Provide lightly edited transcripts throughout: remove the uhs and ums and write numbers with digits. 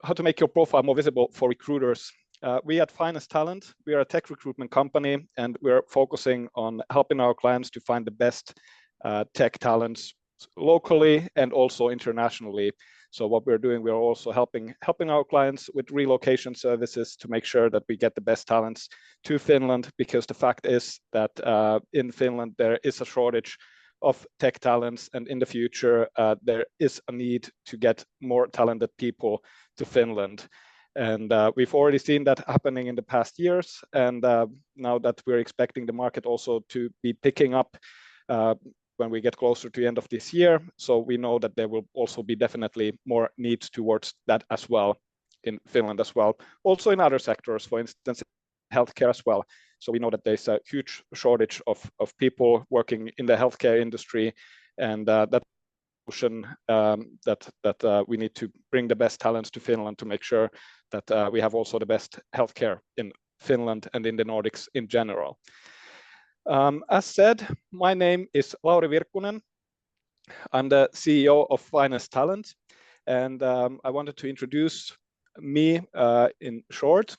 how to make your profile more visible for recruiters. We at Finest Talent, we are a tech recruitment company, and we're focusing on helping our clients to find the best tech talents locally and also internationally. So what we're doing, we're also helping our clients with relocation services to make sure that we get the best talents to Finland, because the fact is that in Finland there is a shortage of tech talents, and in the future there is a need to get more talented people to Finland. And we've already seen that happening in the past years, and now that we're expecting the market also to be picking up when we get closer to the end of this year. So we know that there will also be definitely more needs towards that as well in Finland as well. Also in other sectors, for instance, healthcare as well. So we know that there's a huge shortage of people working in the healthcare industry, and that we need to bring the best talents to Finland to make sure that we have also the best healthcare in Finland and in the Nordics in general. As said, my name is Lauri Virkkunen. I'm the CEO of Finest Talent, and I wanted to introduce me in short.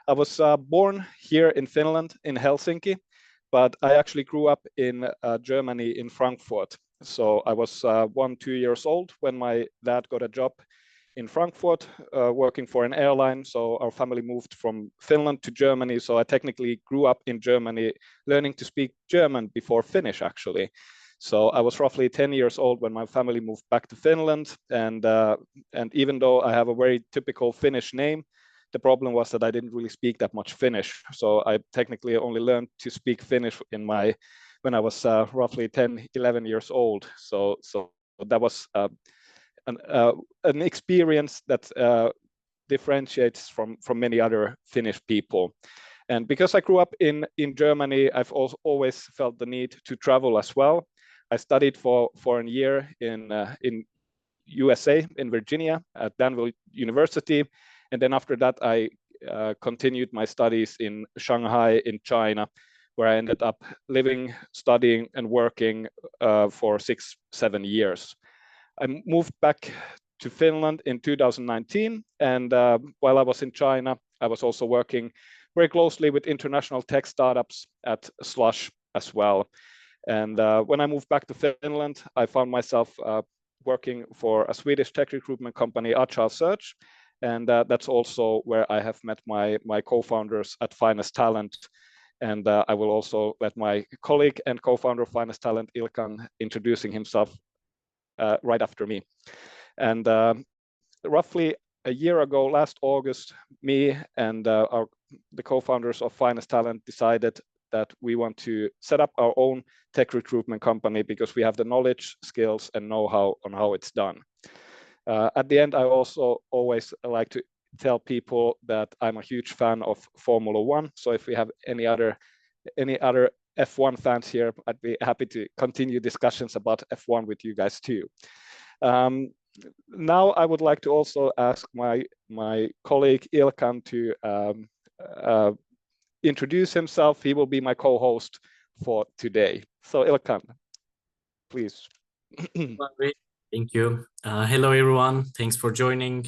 I was born here in Finland, in Helsinki, but I actually grew up in Germany, in Frankfurt. So I was 2 years old when my dad got a job in Frankfurt, working for an airline. So our family moved from Finland to Germany. So I technically grew up in Germany, learning to speak German before Finnish, actually. So I was roughly 10 years old when my family moved back to Finland. And even though I have a very typical Finnish name, the problem was that I didn't really speak that much Finnish. So I technically only learned to speak Finnish when I was roughly 10, 11 years old. So that was an experience that differentiates from many other Finnish people. And because I grew up in Germany, I've also always felt the need to travel as well. I studied for a year in USA, in Virginia, at Danville University. And then after that, I continued my studies in Shanghai, in China, where I ended up living, studying, and working for 6-7 years. I moved back to Finland in 2019, and while I was in China, I was also working very closely with international tech startups at Slush as well. And when I moved back to Finland, I found myself working for a Swedish tech recruitment company, Agile Search, and that's also where I have met my co-founders at Finest Talent. And I will also let my colleague and co-founder of Finest Talent, Ilkan, introducing himself right after me. And roughly a year ago, last August, me and the co-founders of Finest Talent decided that we want to set up our own tech recruitment company because we have the knowledge, skills, and know-how on how it's done. At the end, I also always like to tell people that I'm a huge fan of Formula One. So if we have any other F1 fans here, I'd be happy to continue discussions about F1 with you guys too. Now I would like to also ask my colleague Ilkan to introduce himself. He will be my co-host for today. So Ilkan, please. Thank you. Hello, everyone. Thanks for joining.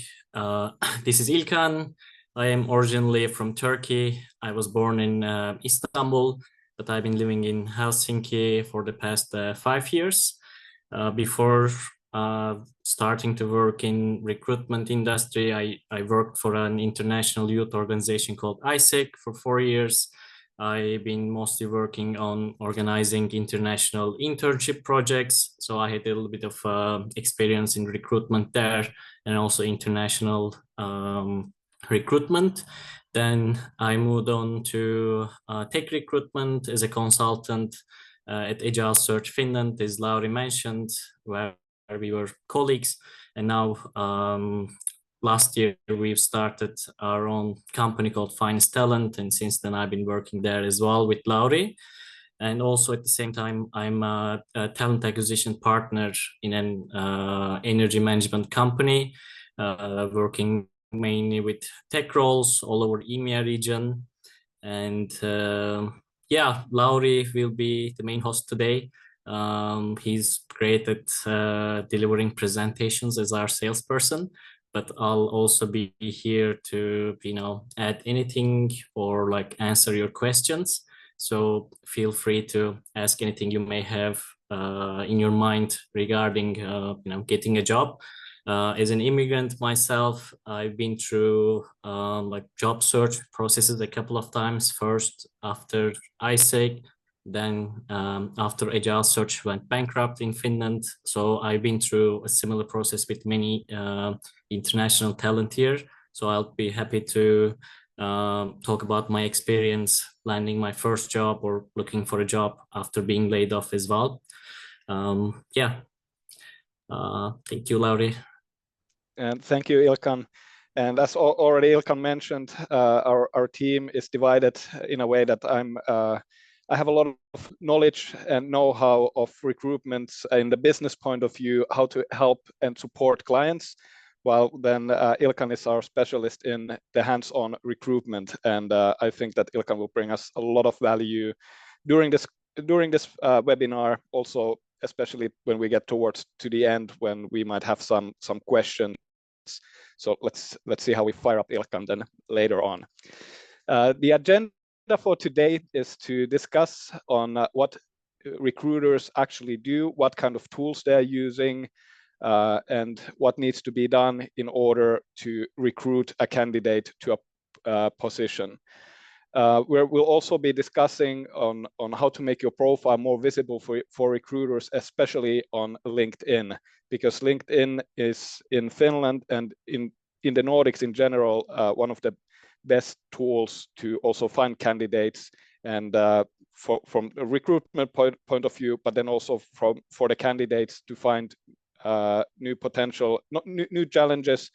This is Ilkan. I am originally from Turkey. I was born in Istanbul, but I've been living in Helsinki for the past 5 years. Before starting to work in recruitment industry, I worked for an international youth organization called ISEC for 4 years. I've been mostly working on organizing international internship projects. So I had a little bit of experience in recruitment there and also international recruitment. Then I moved on to tech recruitment as a consultant at Agile Search Finland, as Lauri mentioned, where we were colleagues. And now last year, we've started our own company called Finest Talent. And since then, I've been working there as well with Lauri. And also at the same time, I'm a talent acquisition partner in an energy management company, working mainly with tech roles all over EMEA region. And yeah, Lauri will be the main host today. He's great at delivering presentations as our salesperson. but I'll also be here to, add anything or like answer your questions. So feel free to ask anything you may have in your mind regarding, getting a job. As an immigrant myself, I've been through like job search processes a couple of times. First, after ISEC, then after Agile Search went bankrupt in Finland. So I've been through a similar process with many international talent here. So I'll be happy to talk about my experience landing my first job or looking for a job after being laid off as well. Yeah. Thank you, Lauri. And thank you, Ilkan. And as already Ilkan mentioned, our team is divided in a way that I have a lot of knowledge and know-how of recruitment in the business point of view, how to help and support clients, while then Ilkan is our specialist in the hands-on recruitment. And I think that Ilkan will bring us a lot of value during this webinar, also especially when we get towards to the end, when we might have some questions. So let's see how we fire up Ilkan then later on. The agenda for today is to discuss on what recruiters actually do, what kind of tools they're using, and what needs to be done in order to recruit a candidate to a position. We'll also be discussing on how to make your profile more visible for recruiters, especially on LinkedIn, because LinkedIn is in Finland and in the Nordics in general, one of the best tools to also find candidates, and from a recruitment point of view, but then also for the candidates to find new potential, new challenges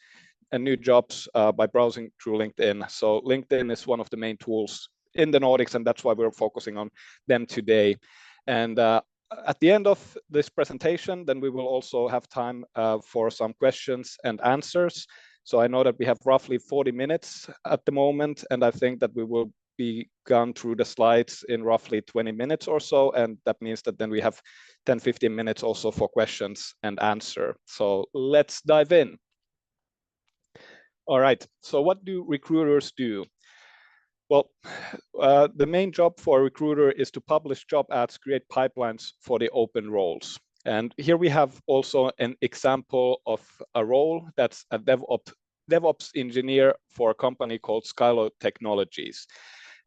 and new jobs by browsing through LinkedIn. So LinkedIn is one of the main tools in the Nordics, and that's why we're focusing on them today. And at the end of this presentation, then we will also have time for some questions and answers. So I know that we have roughly 40 minutes at the moment, and I think that we will be gone through the slides in roughly 20 minutes or so, and that means that then we have 10-15 minutes also for questions and answer. So let's dive in. All right, so what do recruiters do? Well, the main job for a recruiter is to publish job ads, create pipelines for the open roles. And here we have also an example of a role that's a DevOps engineer for a company called Skylo Technologies.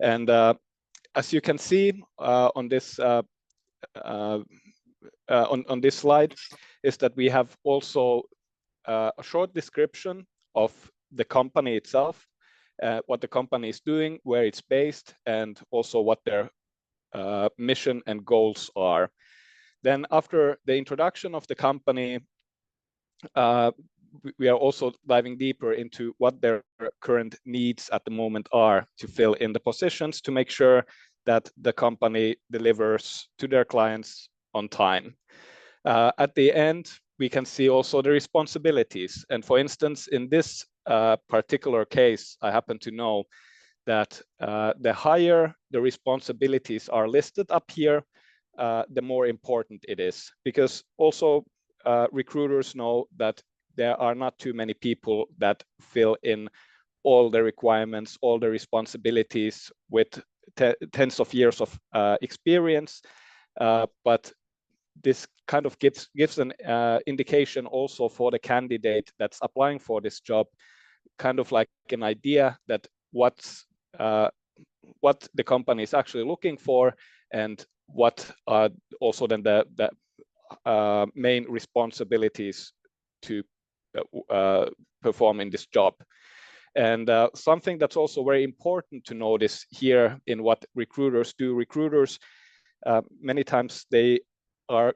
And as you can see on this slide, is that we have also a short description of the company itself, what the company is doing, where it's based, and also what their mission and goals are. Then after the introduction of the company, we are also diving deeper into what their current needs at the moment are to fill in the positions to make sure that the company delivers to their clients on time. At the end, we can see also the responsibilities. And for instance, in this particular case, I happen to know that the higher the responsibilities are listed up here, the more important it is. Because also recruiters know that there are not too many people that fill in all the requirements, all the responsibilities with tens of years of experience, but this kind of gives an indication also for the candidate that's applying for this job, kind of like an idea that what the company is actually looking for, and what are also then the main responsibilities to perform in this job. And something that's also very important to notice here in what recruiters do. Recruiters, many times they are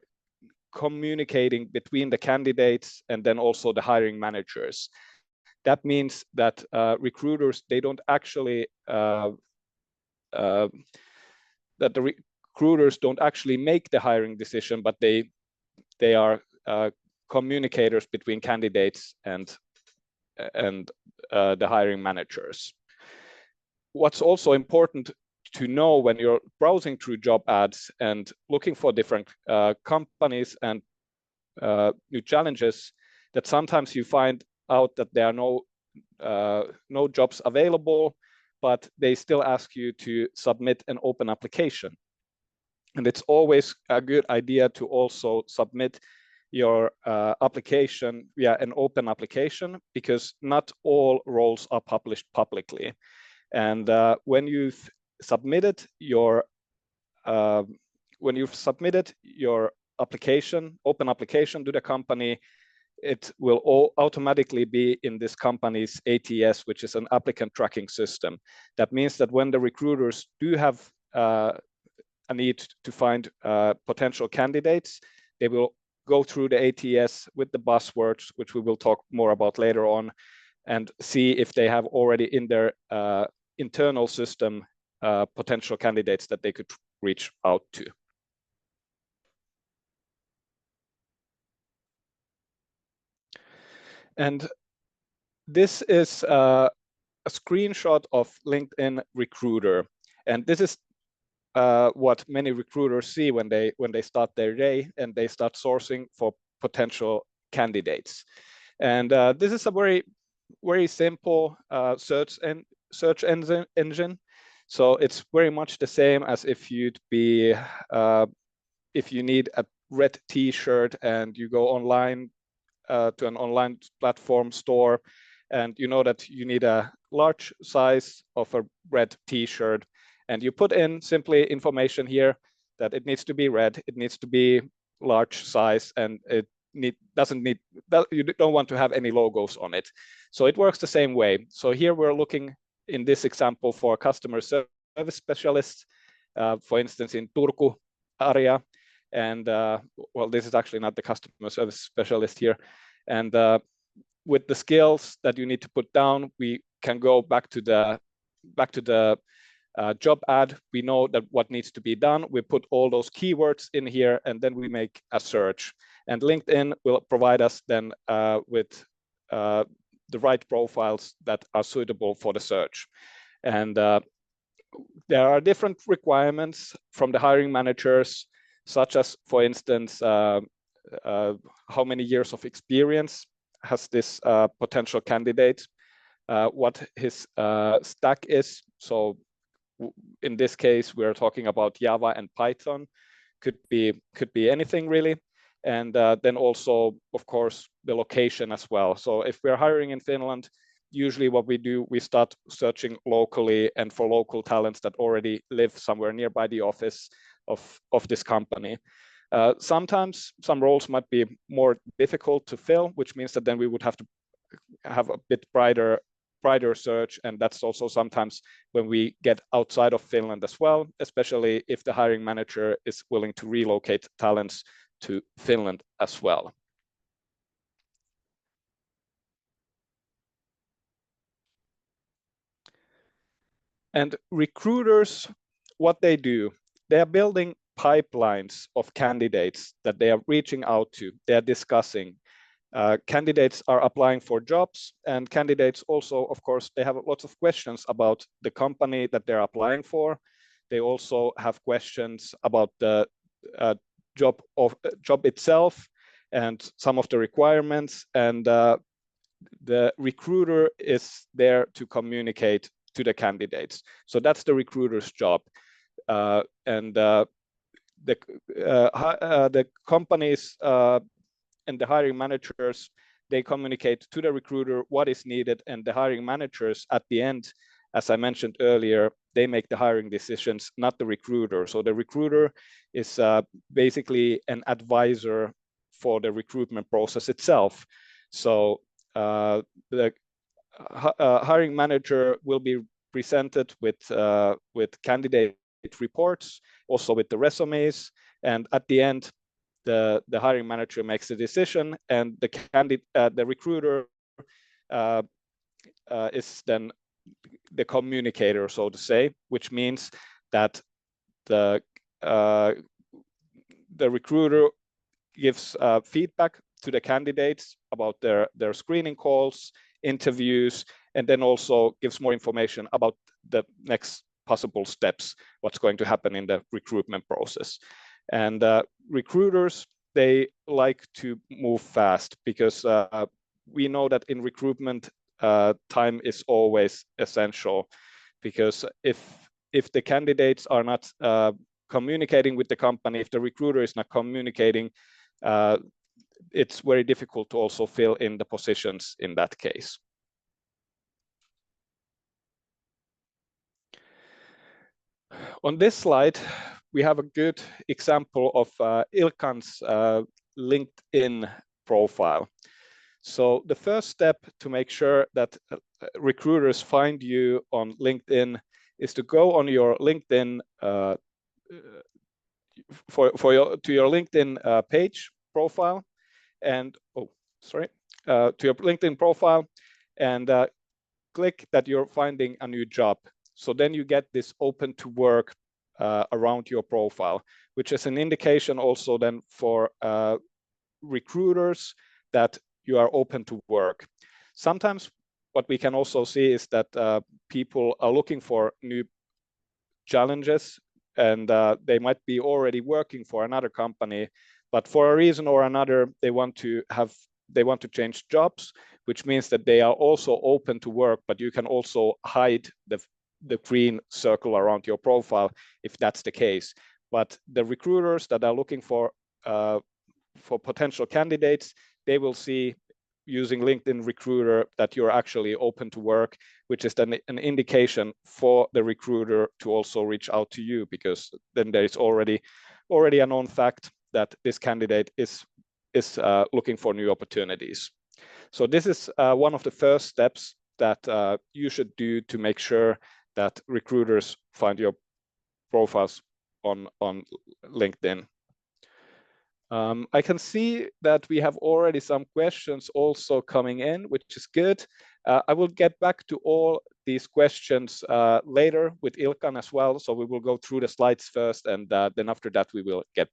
communicating between the candidates and then also the hiring managers. That means that recruiters, they don't actually, that the recruiters don't actually make the hiring decision, but they are communicators between candidates and the hiring managers. What's also important to know when you're browsing through job ads and looking for different companies and new challenges, that sometimes you find out that there are no jobs available, but they still ask you to submit an open application. And it's always a good idea to also submit your application via an open application, because not all roles are published publicly. And when you've submitted your open application to the company, it will automatically be in this company's ATS, which is an applicant tracking system. That means that when the recruiters do have a need to find potential candidates, they will go through the ATS with the buzzwords, which we will talk more about later on, and see if they have already in their internal system potential candidates that they could reach out to. And this is a screenshot of LinkedIn Recruiter. And this is what many recruiters see when they start their day and they start sourcing for potential candidates. And this is a very simple search engine. So it's very much the same as if you'd be if you need a red T-shirt and you go online to an online platform store, and you know that you need a large size of a red T-shirt, and you put in simply information here that it needs to be red, it needs to be large size, and you don't want to have any logos on it. So it works the same way. So here we're looking in this example for customer service specialists, for instance, in Turku area. And well, this is actually not the customer service specialist here. And with the skills that you need to put down, we can go back to the job ad. We know that what needs to be done. We put all those keywords in here, and then we make a search. And LinkedIn will provide us then with the right profiles that are suitable for the search. And there are different requirements from the hiring managers, such as, for instance, how many years of experience has this potential candidate, what his stack is. So in this case, we're talking about Java and Python, could be anything really. And then also, of course, the location as well. So if we're hiring in Finland, usually what we do, we start searching locally and for local talents that already live somewhere nearby the office of this company. Sometimes some roles might be more difficult to fill, which means that then we would have to have a bit brighter search, and that's also sometimes when we get outside of Finland as well, especially if the hiring manager is willing to relocate talents to Finland as well. And recruiters, what they do, they are building pipelines of candidates that they are reaching out to, they are discussing. Candidates are applying for jobs, and candidates also, of course, they have lots of questions about the company that they're applying for. They also have questions about the job itself and some of the requirements, and the recruiter is there to communicate to the candidates. So that's the recruiter's job. And the companies and the hiring managers, they communicate to the recruiter what is needed, and the hiring managers at the end, as I mentioned earlier, they make the hiring decisions, not the recruiter. So the recruiter is basically an advisor for the recruitment process itself. So the hiring manager will be presented with candidate reports, also with the resumes, and at the end, the hiring manager makes a decision, and the recruiter is then the communicator, so to say, which means that the recruiter gives feedback to the candidates about their screening calls, interviews, and then also gives more information about the next possible steps, what's going to happen in the recruitment process. And recruiters, they like to move fast because we know that in recruitment, time is always essential, because if the candidates are not communicating with the company, if the recruiter is not communicating, it's very difficult to also fill in the positions in that case. On this slide, we have a good example of Ilkan's LinkedIn profile. So the first step to make sure that recruiters find you on LinkedIn is to go on your LinkedIn to your LinkedIn page profile, and to your LinkedIn profile, and click that you're finding a new job. So then you get this open to work around your profile, which is an indication also then for recruiters that you are open to work. Sometimes what we can also see is that people are looking for new challenges, and they might be already working for another company, but for a reason or another, they want to change jobs, which means that they are also open to work, but you can also hide the green circle around your profile if that's the case. But the recruiters that are looking for potential candidates, they will see using LinkedIn Recruiter that you're actually open to work, which is then an indication for the recruiter to also reach out to you, because then there is already a known fact that this candidate is looking for new opportunities. So this is one of the first steps that you should do to make sure that recruiters find your profiles on LinkedIn. I can see that we have already some questions also coming in, which is good. I will get back to all these questions later with Ilkan as well. So we will go through the slides first, and then after that we will get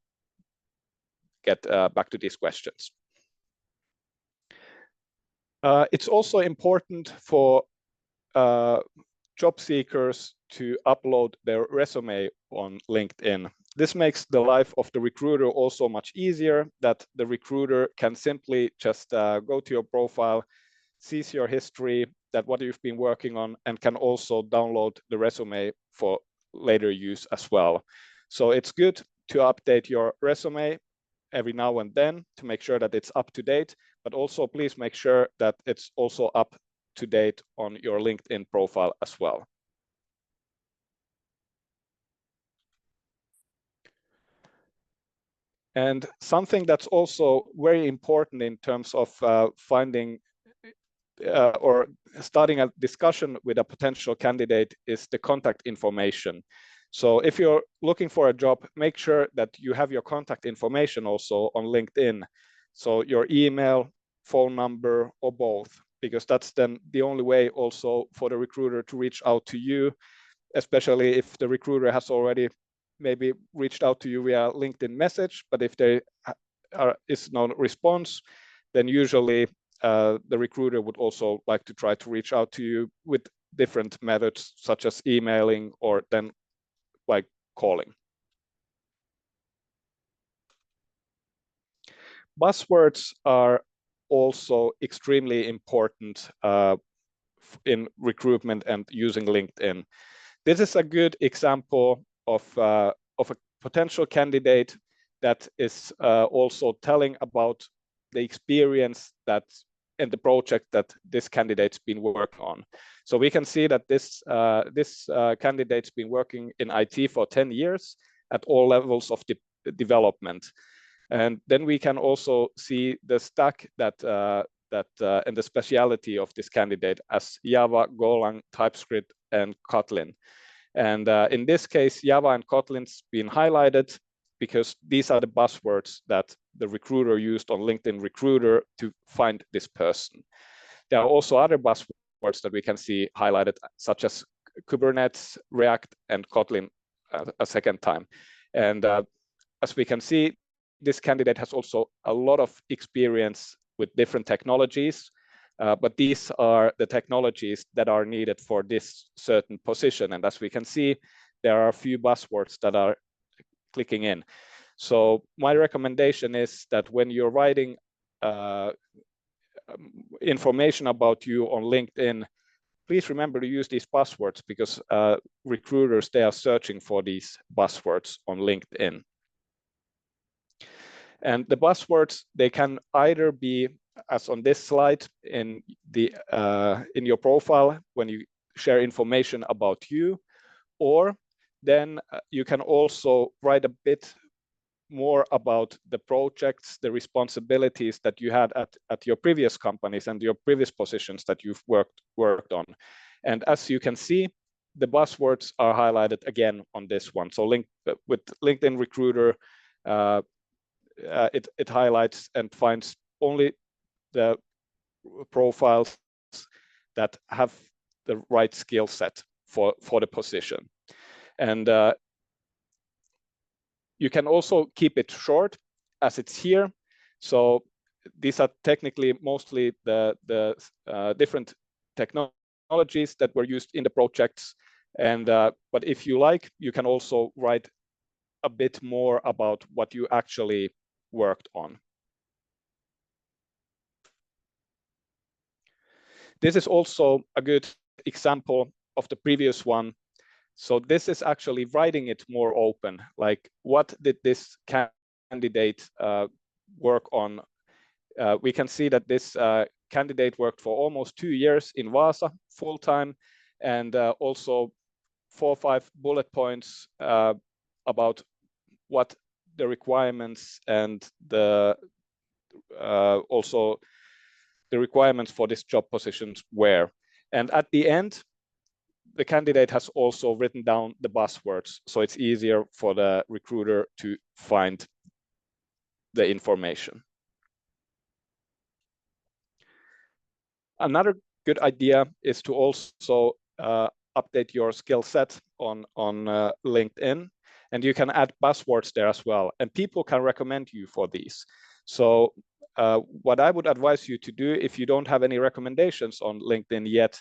back to these questions. It's also important for job seekers to upload their resume on LinkedIn. This makes the life of the recruiter also much easier, that the recruiter can simply just go to your profile, sees your history, that what you've been working on, and can also download the resume for later use as well. So it's good to update your resume every now and then to make sure that it's up to date, but also please make sure that it's also up to date on your LinkedIn profile as well. And something that's also very important in terms of finding or starting a discussion with a potential candidate is the contact information. So if you're looking for a job, make sure that you have your contact information also on LinkedIn. So your email, phone number, or both, because that's then the only way also for the recruiter to reach out to you, especially if the recruiter has already maybe reached out to you via LinkedIn message, but if there is no response, then usually the recruiter would also like to try to reach out to you with different methods, such as emailing or then by calling. Buzzwords are also extremely important in recruitment and using LinkedIn. This is a good example of a potential candidate that is also telling about the experience and the project that this candidate's been working on. So we can see that this candidate's been working in IT for 10 years at all levels of development. And then we can also see the stack and the speciality of this candidate as Java, Golang, TypeScript, and Kotlin. And in this case, Java and Kotlin's been highlighted because these are the buzzwords that the recruiter used on LinkedIn Recruiter to find this person. There are also other buzzwords that we can see highlighted, such as Kubernetes, React, and Kotlin a second time. And as we can see, this candidate has also a lot of experience with different technologies, but these are the technologies that are needed for this certain position. And as we can see, there are a few buzzwords that are clicking in. So my recommendation is that when you're writing a information about you on LinkedIn, please remember to use these buzzwords, because recruiters, they are searching for these buzzwords on LinkedIn. And the buzzwords, they can either be, as on this slide, in your profile when you share information about you, or then you can also write a bit more about the projects, the responsibilities that you had at your previous companies and your previous positions that you've worked on. And as you can see, the buzzwords are highlighted again on this one. So with LinkedIn Recruiter, it highlights and finds only the profiles that have the right skill set for the position. And you can also keep it short, as it's here. So these are technically mostly the different technologies that were used in the projects. And but if you like, you can also write a bit more about what you actually worked on. This is also a good example of the previous one. So this is actually writing it more open, like what did this candidate work on? We can see that this candidate worked for almost 2 years in Vaasa full-time, and also 4 or 5 bullet points about what the requirements and also the requirements for this job positions were. And at the end, the candidate has also written down the buzzwords, so it's easier for the recruiter to find the information. Another good idea is to also update your skill set on LinkedIn, and you can add buzzwords there as well, and people can recommend you for these. So what I would advise you to do, if you don't have any recommendations on LinkedIn yet,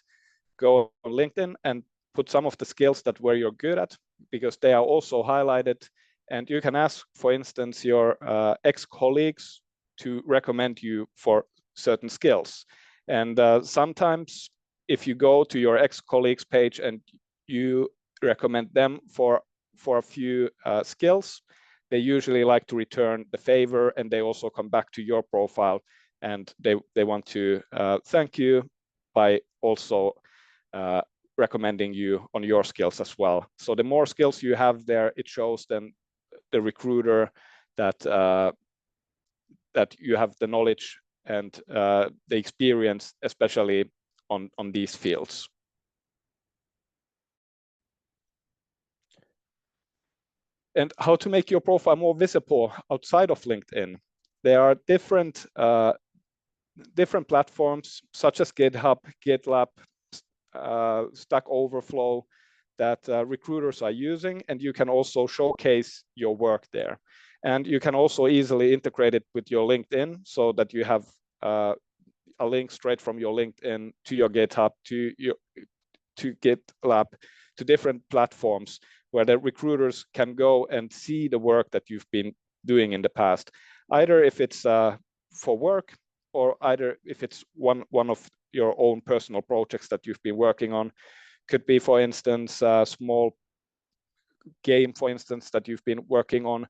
go on LinkedIn and put some of the skills that where you're good at, because they are also highlighted. And you can ask, for instance, your ex-colleagues to recommend you for certain skills. And sometimes if you go to your ex-colleagues page and you recommend them for a few skills, they usually like to return the favor, and they also come back to your profile, and they want to thank you by also recommending you on your skills as well. So the more skills you have there, it shows then the recruiter that that you have the knowledge and the experience, especially on these fields. And how to make your profile more visible outside of LinkedIn. There are different platforms such as GitHub, GitLab, Stack Overflow that recruiters are using, and you can also showcase your work there. And you can also easily integrate it with your LinkedIn, so that you have a link straight from your LinkedIn to your GitHub, to GitLab, to different platforms where the recruiters can go and see the work that you've been doing in the past, either if it's for work, or either if it's one of your own personal projects that you've been working on. Could be, for instance, a small game, for instance, that you've been working on,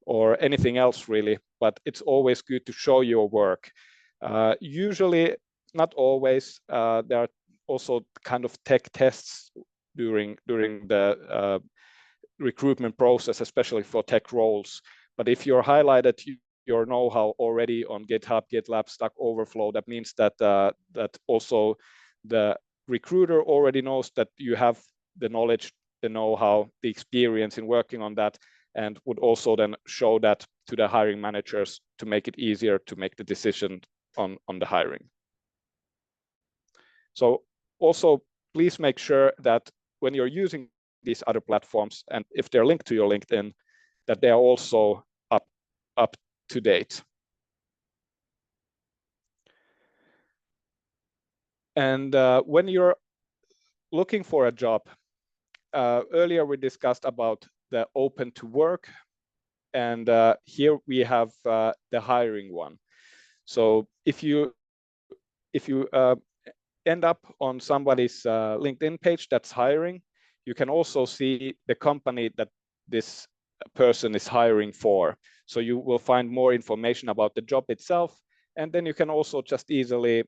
or anything else really. But it's always good to show your work. Usually, not always, there are also kind of tech tests during the recruitment process, especially for tech roles. But if you're highlighted your know-how already on GitHub, GitLab, Stack Overflow, that means that that also the recruiter already knows that you have the knowledge, the know-how, the experience in working on that, and would also then show that to the hiring managers to make it easier to make the decision on the hiring. So also, please make sure that when you're using these other platforms, and if they're linked to your LinkedIn, that they are also up to date. And when you're looking for a job, earlier we discussed about the open to work, and here we have the hiring one. So if you if you end up on somebody's LinkedIn page that's hiring, you can also see the company that this person is hiring for. So you will find more information about the job itself, and then you can also just easily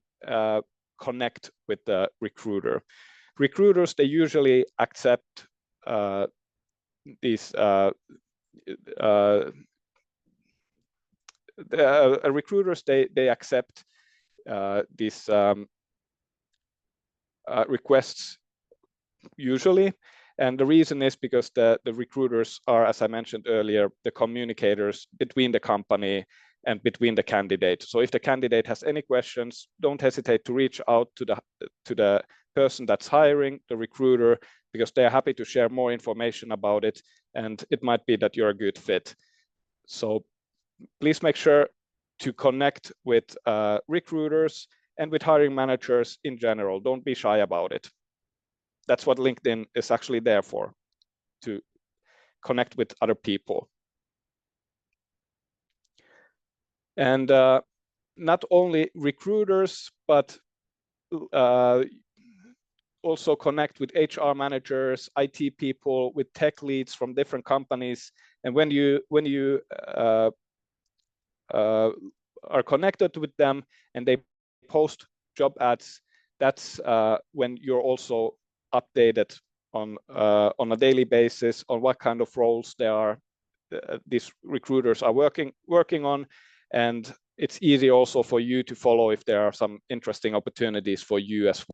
connect with the recruiter. Recruiters, they usually accept these recruiters, they accept these requests usually, and the reason is because the recruiters are, as I mentioned earlier, the communicators between the company and between the candidate. So if the candidate has any questions, don't hesitate to reach out to the person that's hiring, the recruiter, because they are happy to share more information about it, and it might be that you're a good fit. So please make sure to connect with recruiters and with hiring managers in general. Don't be shy about it. That's what LinkedIn is actually there for, to connect with other people. And not only recruiters, but also connect with HR managers, IT people, with tech leads from different companies. And when you are connected with them and they post job ads, that's when you're also updated on a daily basis on what kind of roles these recruiters are working on, and it's easy also for you to follow if there are some interesting opportunities for you as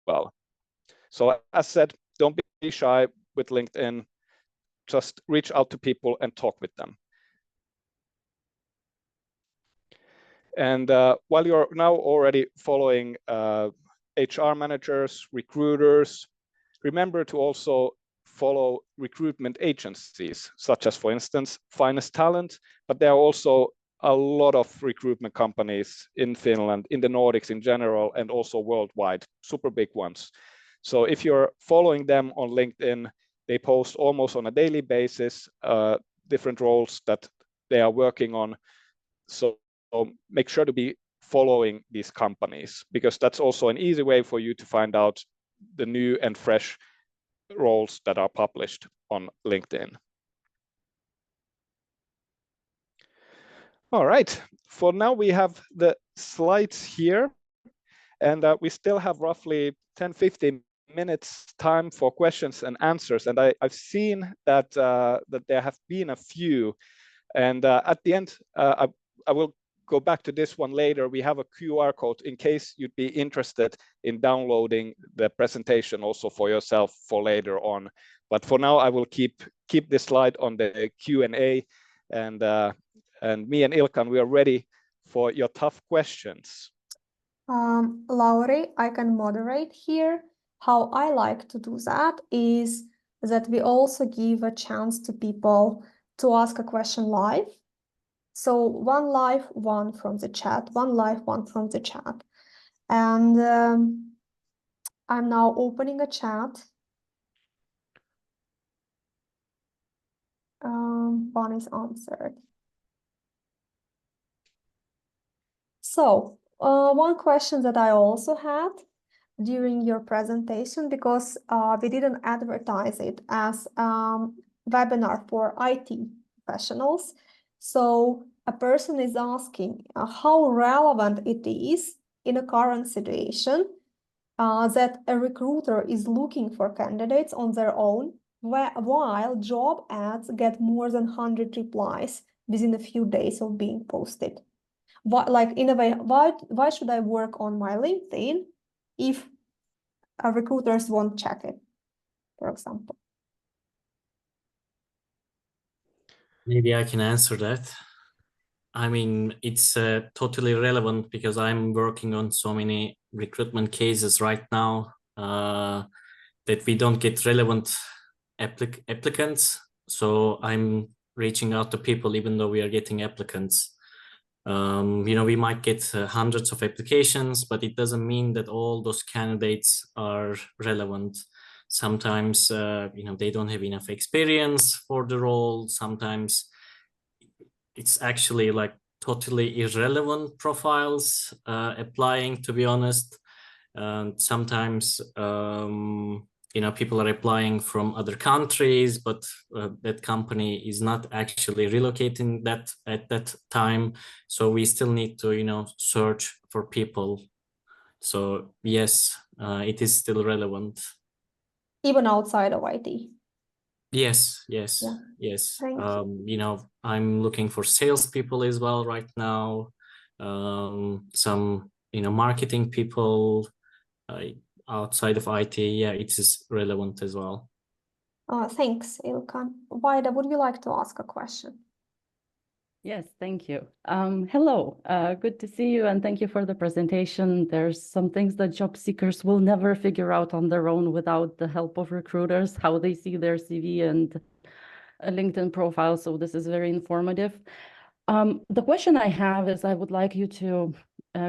well. So as said, don't be shy with LinkedIn. Just reach out to people and talk with them. And while you're now already following HR managers, recruiters, remember to also follow recruitment agencies, such as, for instance, Finest Talent, but there are also a lot of recruitment companies in Finland, in the Nordics in general, and also worldwide, super big ones. So if you're following them on LinkedIn, they post almost on a daily basis different roles that they are working on. So make sure to be following these companies, because that's also an easy way for you to find out the new and fresh roles that are published on LinkedIn. All right, for now we have the slides here, and we still have roughly 10-15 minutes time for questions and answers. And I've seen that there have been a few, and at the end I will go back to this one later. We have a QR code in case you'd be interested in downloading the presentation also for yourself for later on. But for now, I will keep this slide on the Q&A, and me and Ilkan, we are ready for your tough questions. Lauri, I can moderate here. How I like to do that is that we also give a chance to people to ask a question live. So one live, one from the chat, one live, one from the chat. And I'm now opening a chat. One is answered. So one question that I also had during your presentation, because we didn't advertise it as webinar for IT professionals. So a person is asking how relevant it is in a current situation that a recruiter is looking for candidates on their own, while job ads get more than 100 replies within a few days of being posted. Like, in a way, why should I work on my LinkedIn if recruiters won't check it, for example? Maybe I can answer that. I mean, it's totally relevant because I'm working on so many recruitment cases right now that we don't get relevant applicants. So I'm reaching out to people even though we are getting applicants. We might get hundreds of applications, but it doesn't mean that all those candidates are relevant. Sometimes, they don't have enough experience for the role. Sometimes it's actually like totally irrelevant profiles applying, to be honest. And sometimes people are applying from other countries, but that company is not actually relocating that at that time. So we still need to search for people. So yes, it is still relevant. Even outside of IT. Yes. Thank you. I'm looking for salespeople as well right now. Some marketing people outside of IT. Yeah, it is relevant as well. Thanks, Ilkan. Vaida, would you like to ask a question? Yes, thank you. Hello, good to see you, and thank you for the presentation. There's some things that job seekers will never figure out on their own without the help of recruiters, how they see their CV and a LinkedIn profile, so this is very informative. The question I have is I would like you to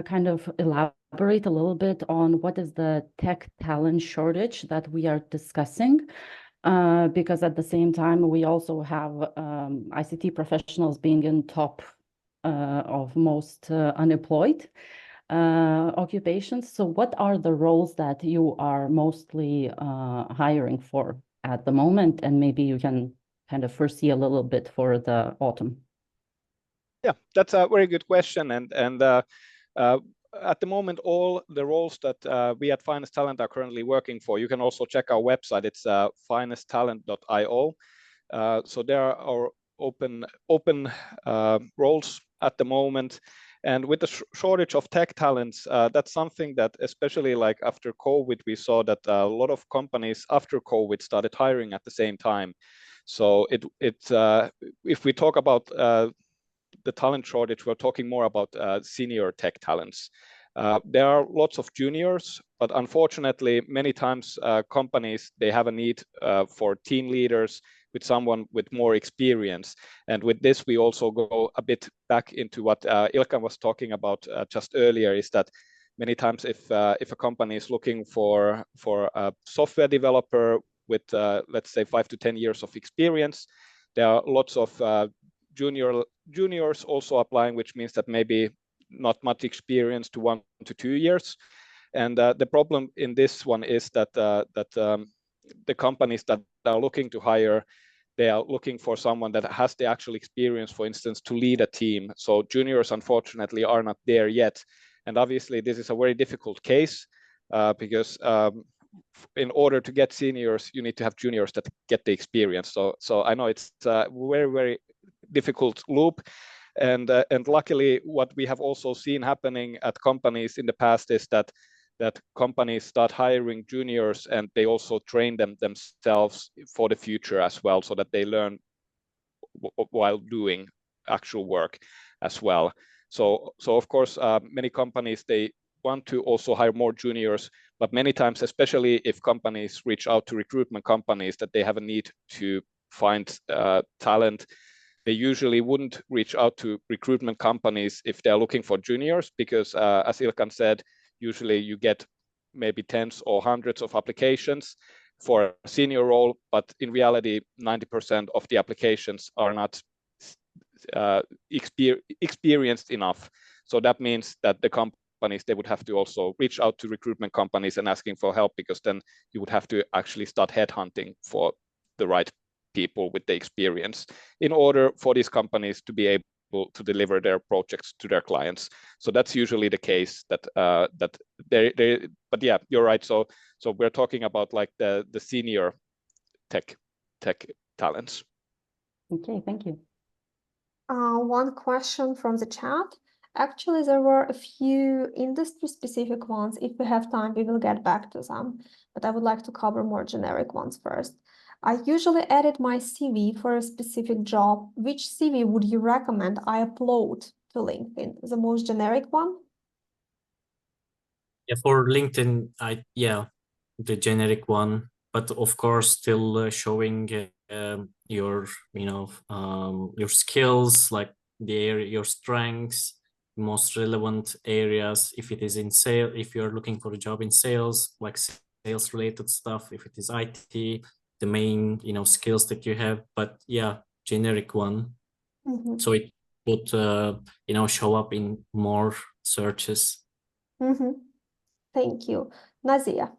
kind of elaborate a little bit on what is the tech talent shortage that we are discussing. Because at the same time, we also have ICT professionals being in top of most unemployed occupations. So what are the roles that you are mostly hiring for at the moment? And maybe you can kind of foresee a little bit for the autumn. Yeah, that's a very good question. And at the moment, all the roles that we at Finest Talent are currently working for, you can also check our website. It's finesttalent.io. So there are our open roles at the moment. And with the shortage of tech talents, that's something that, especially like after COVID, we saw that a lot of companies after COVID started hiring at the same time. So if we talk about the talent shortage, we're talking more about senior tech talents. There are lots of juniors, but unfortunately, many times companies, they have a need for team leaders with someone with more experience. And with this, we also go a bit back into what Ilkan was talking about just earlier, is that many times if a company is looking for a software developer with, let's say, 5 to 10 years of experience, there are lots of juniors also applying, which means that maybe not much experience to 1 to 2 years. And the problem in this one is that the companies that are looking to hire, they are looking for someone that has the actual experience, for instance, to lead a team. So juniors, unfortunately, are not there yet. And obviously, this is a very difficult case because in order to get seniors, you need to have juniors that get the experience. So I know it's a very, very difficult loop. And luckily, what we have also seen happening at companies in the past is that companies start hiring juniors and they also train them themselves for the future as well, so that they learn while doing actual work as well. So of course, many companies, they want to also hire more juniors, but many times, especially if companies reach out to recruitment companies that they have a need to find talent, they usually wouldn't reach out to recruitment companies if they're looking for juniors, because as Ilkan said, usually you get maybe tens or hundreds of applications for a senior role, but in reality, 90% of the applications are not experienced enough. So that means that the companies, they would have to also reach out to recruitment companies and asking for help, because then you would have to actually start headhunting for the right people with the experience in order for these companies to be able to deliver their projects to their clients. So that's usually the case that but yeah, you're right. So we're talking about like the senior tech talents. Okay, thank you. One question from the chat. Actually, there were a few industry-specific ones. If we have time, we will get back to them, but I would like to cover more generic ones first. I usually edit my CV for a specific job. Which CV would you recommend I upload to LinkedIn? The most generic one? Yeah, for LinkedIn, the generic one, but of course still showing your skills, like your strengths, most relevant areas. If it is in sales, if you're looking for a job in sales, like sales related stuff, if it is IT, the main skills that you have. But yeah, generic one. Mm-hmm. So would show up in more searches. Thank you. Nazia.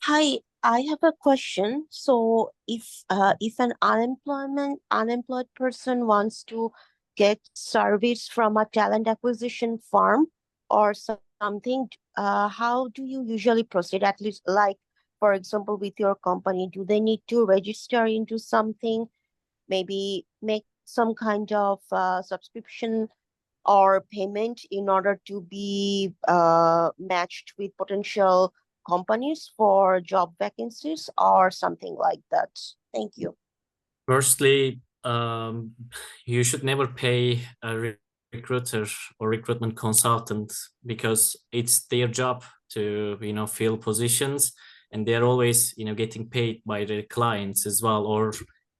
Hi, I have a question. So if an unemployed person wants to get service from a talent acquisition firm or something, how do you usually proceed? At least, like, for example, with your company, do they need to register into something, maybe make some kind of subscription or payment in order to be matched with potential companies for job vacancies or something like that? Thank you. Firstly, you should never pay a recruiter or recruitment consultant, because it's their job to fill positions, and they're always getting paid by their clients as well. Or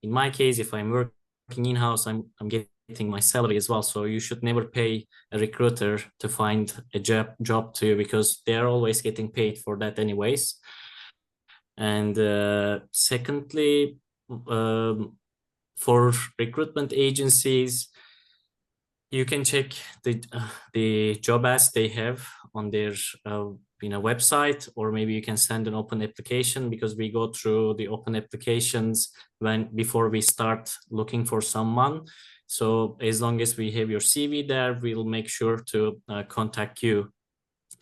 in my case, if I'm working in-house, I'm getting my salary as well. So you should never pay a recruiter to find a job to you, because they're always getting paid for that anyways. And secondly, for recruitment agencies, you can check the job ads they have on their website, or maybe you can send an open application, because we go through the open applications before we start looking for someone. So as long as we have your CV there, we'll make sure to contact you.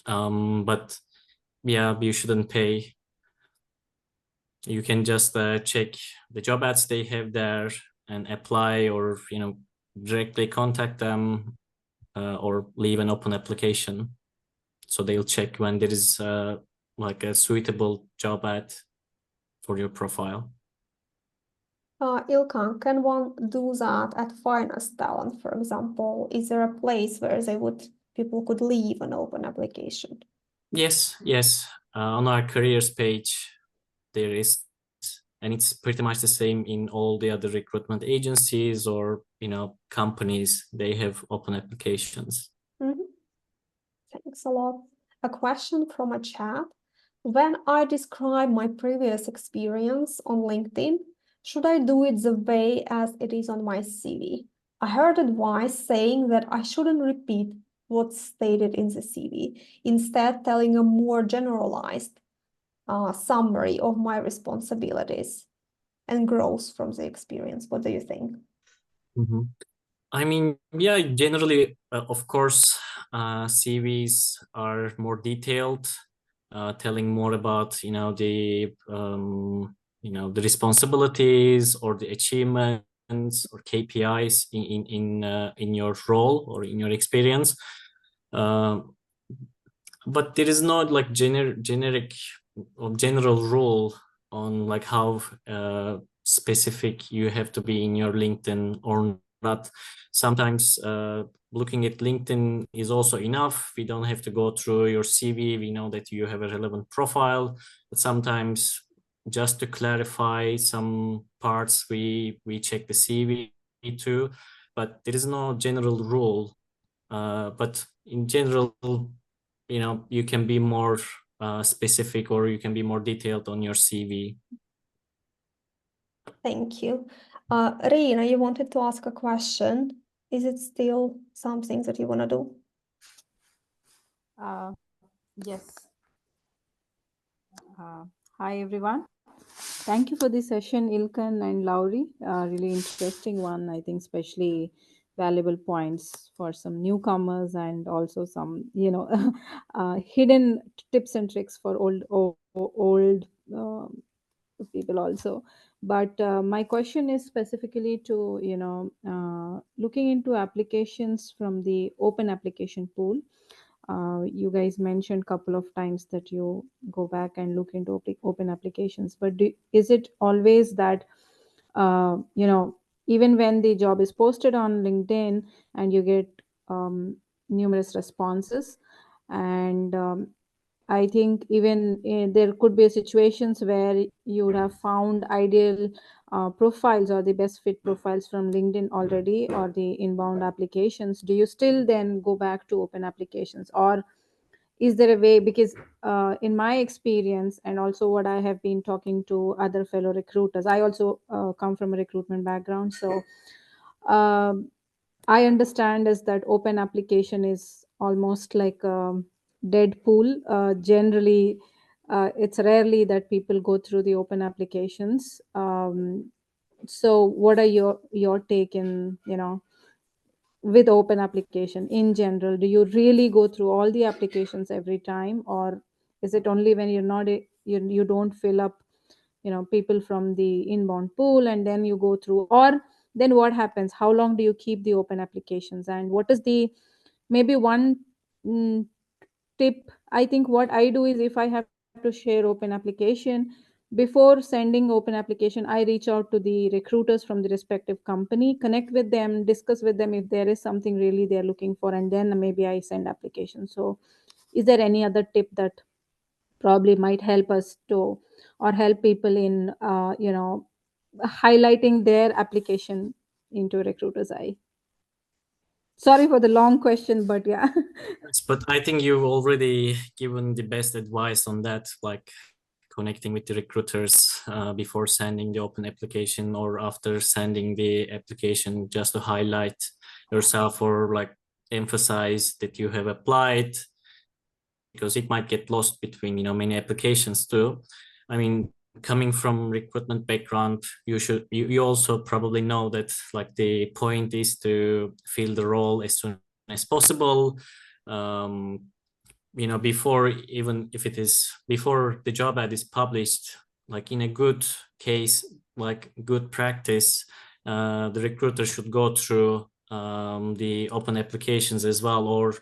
But yeah, you shouldn't pay. You can just check the job ads they have there and apply, or directly contact them, or leave an open application. So they'll check when there is like a suitable job ad for your profile. Ilkan, can one do that at Finest Talent, for example? Is there a place where people could leave an open application? Yes. On our careers page, there is, and it's pretty much the same in all the other recruitment agencies or companies. They have open applications. Thanks a lot. A question from a chat. When I describe my previous experience on LinkedIn, should I do it the way as it is on my CV? I heard advice saying that I shouldn't repeat what's stated in the CV, instead telling a more generalized summary of my responsibilities and growth from the experience. What do you think? I mean, yeah, generally, of course, CVs are more detailed, telling more about the responsibilities or the achievements or KPIs in your role or in your experience. But there is no like generic or general rule on like how specific you have to be in your LinkedIn or not. Sometimes looking at LinkedIn is also enough. We don't have to go through your CV. We know that you have a relevant profile, but sometimes just to clarify some parts, we check the CV too, but there is no general rule. But in general, you can be more specific, or you can be more detailed on your CV. Thank you. Riina, you wanted to ask a question. Is it still something that you want to do? Yes. Hi, everyone. Thank you for this session, Ilkan and Lauri. Really interesting one, I think, especially valuable points for some newcomers and also some, hidden tips and tricks for old people also. But my question is specifically to, looking into applications from the open application pool. You guys mentioned a couple of times that you go back and look into open applications, but is it always that, even when the job is posted on LinkedIn and you get numerous responses, and I think even there could be situations where you would have found ideal profiles or the best fit profiles from LinkedIn already, or the inbound applications. Do you still then go back to open applications, or is there a way? Because in my experience, and also what I have been talking to other fellow recruiters, I also come from a recruitment background. So I understand is that open application is almost like a dead pool. Generally, it's rarely that people go through the open applications. So what are your take in, with open application in general? Do you really go through all the applications every time, or is it only when you're not you don't fill up people from the inbound pool and then you go through, or then what happens? How long do you keep the open applications, and what is the maybe one tip? I think what I do is, if I have to share open application, before sending open application, I reach out to the recruiters from the respective company, connect with them, discuss with them if there is something really they're looking for, and then maybe I send application. So is there any other tip that probably might help us to, or help people in highlighting their application into a recruiter's eye? Sorry for the long question, but yeah. Yes, but I think you've already given the best advice on that, like connecting with the recruiters before sending the open application or after sending the application, just to highlight yourself or like emphasize that you have applied, because it might get lost between many applications too. I mean, coming from recruitment background, you also probably know that like the point is to fill the role as soon as possible. Before, even if it is before the job ad is published, like in a good case, like good practice, the recruiter should go through the open applications as well, or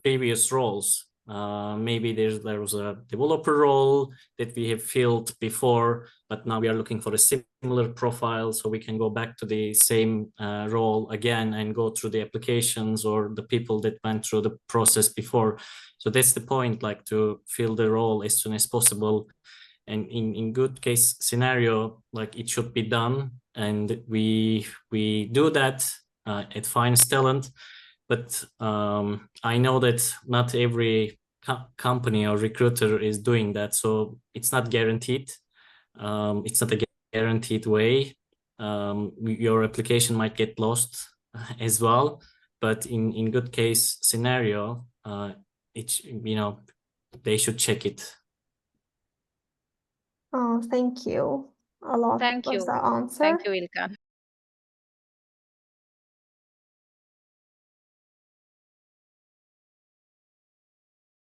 previous roles. Maybe there was a developer role that we have filled before, but now we are looking for a similar profile, so we can go back to the same role again and go through the applications or the people that went through the process before. So that's the point, like to fill the role as soon as possible. And in good case scenario, like it should be done, and we do that at Finest Talent. But I know that not every company or recruiter is doing that, so it's not guaranteed. It's not a guaranteed way. Your application might get lost as well. But in good case scenario, they should check it. Oh, thank you a lot Thank for you. the answer. Thank you, Ilkan.